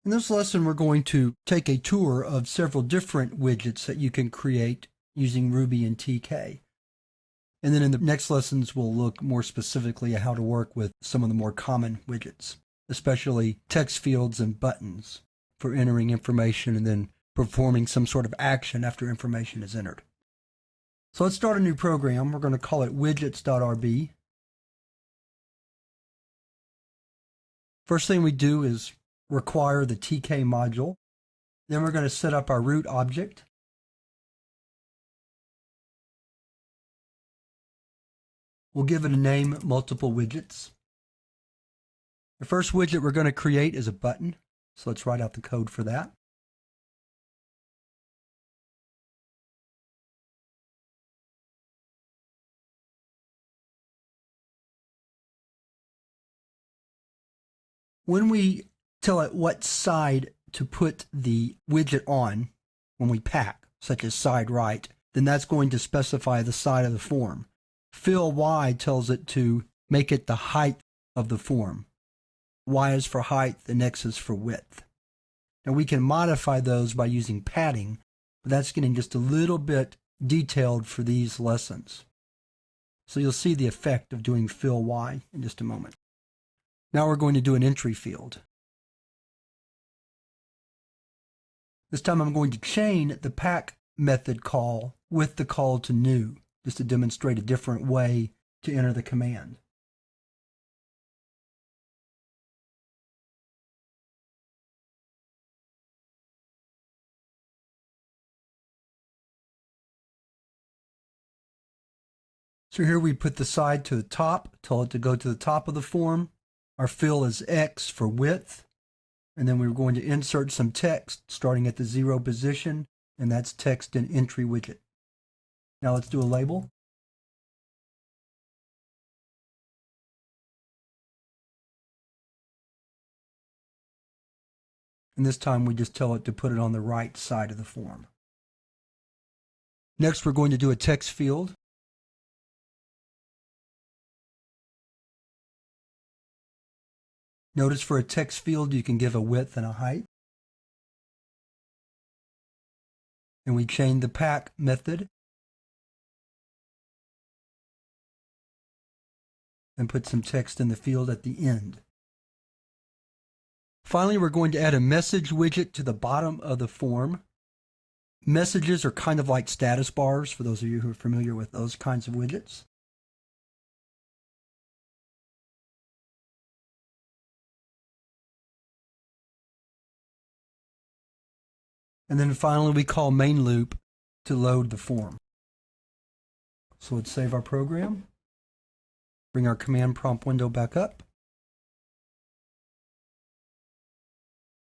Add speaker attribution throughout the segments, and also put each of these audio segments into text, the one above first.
Speaker 1: In this lesson, we're going to take a tour of several different widgets that you can create using Ruby and TK. And then in the next lessons, we'll look more specifically at how to work with some of the more common widgets, especially text fields and buttons for entering information and then performing some sort of action after information is entered. So let's start a new program. We're going to call it widgets.rb. First thing we do is require the TK module. Then we're going to set up our root object. We'll give it a name, multiple widgets. The first widget we're going to create is a button. So let's write out the code for that. When we tell it what side to put the widget on when we pack, such as side right, then that's going to specify the side of the form. Fill Y tells it to make it the height of the form. Y is for height, and X is for width. Now we can modify those by using padding, but that's getting just a little bit detailed for these lessons. So you'll see the effect of doing fill Y in just a moment. Now we're going to do an entry field. This time I'm going to chain the pack method call with the call to new, just to demonstrate a different way to enter the command. So here we put the side to the top, tell it to go to the top of the form. Our fill is X for width. And then we're going to insert some text starting at the 0 position, and that's text in entry widget. Now let's do a label. And this time we just tell it to put it on the right side of the form. Next, we're going to do a text field. Notice for a text field, you can give a width and a height. And we chain the pack method and put some text in the field at the end. Finally, we're going to add a message widget to the bottom of the form. Messages are kind of like status bars for those of you who are familiar with those kinds of widgets. And then finally, we call main loop to load the form. So let's save our program. Bring our command prompt window back up.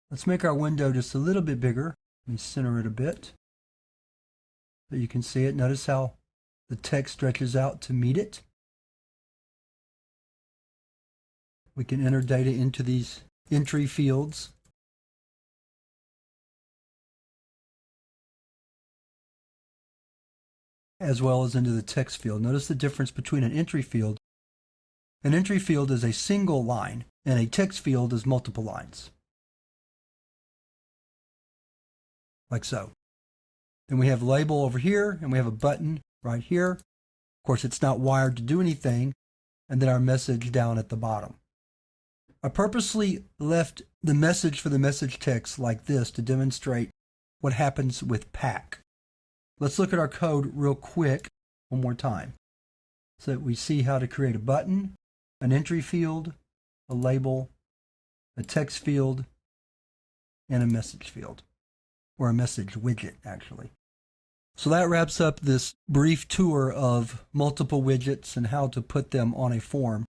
Speaker 1: Let's make our window just a little bit bigger. Let me center it a bit so you can see it. Notice how the text stretches out to meet it. We can enter data into these entry fields. As well as into the text field. Notice the difference between an entry field. An entry field is a single line, and a text field is multiple lines. Like so. Then we have label over here, and we have a button right here. Of course, it's not wired to do anything, and then our message down at the bottom. I purposely left the message for the message text like this to demonstrate what happens with pack. Let's look at our code real quick one more time so that we see how to create a button, an entry field, a label, a text field, and a message field, or a message widget, actually. So that wraps up this brief tour of multiple widgets and how to put them on a form.